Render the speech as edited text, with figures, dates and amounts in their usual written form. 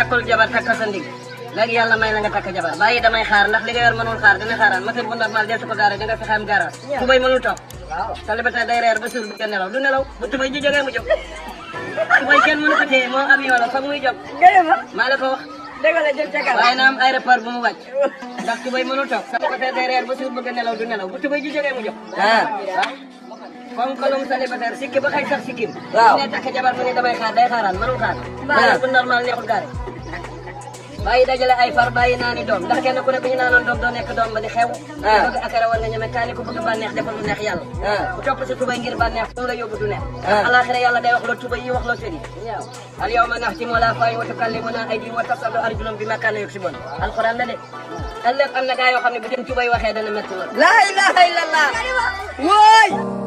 takkul jabar takka sa ndig léegi yàlla may la nga takk jabar bàyyi damay xaar ndax li nga yor mënul xaar dina xaaraan moteur bu normal desu ko gaare danga fexe am garage tubay mënul toog célibataire day reer ba suur bu kenn nelaw du nelaw bu tubay ji jógee mu jóg tubay kenn mënu ko téye moo avion la foog muy jóg maa la ko wax dëgg la jëm ca kanam waaye na am aéroport bu mu wàcc ndax tubay mënul toog célibataire day reer ba suur bu kenn nelaw du nelaw bu tubay ji jógee mu jóg comme kolum célibataire sikki ba xëy sax sikkim ne takk jabar mu ne damay xaar day xaaraan mënul xaar bu normal neexul gaare bàyyi dajale ay far bàyyi naani doom ndax kenn ku ne bu ñu naanoon doom doo nekk doom ba di xew bëgg akara war nga ñeme kaani ko bëgg bànneex defal lu neex yàlla bu topp sa tubay ngir bànneex fu la yóbbu du neex alaxira yàlla day wax loo tubay yi wax loo sëri al yawma naxtimu ala afwaahihim wa tukallimuna aydihim wa tashhadu arjuluhum bimaa kaanu yaksibuun alquran la de ëllëg am na gaa yoo xam ne bu seen tubay waxee dana métti lool la ilaha illallah woy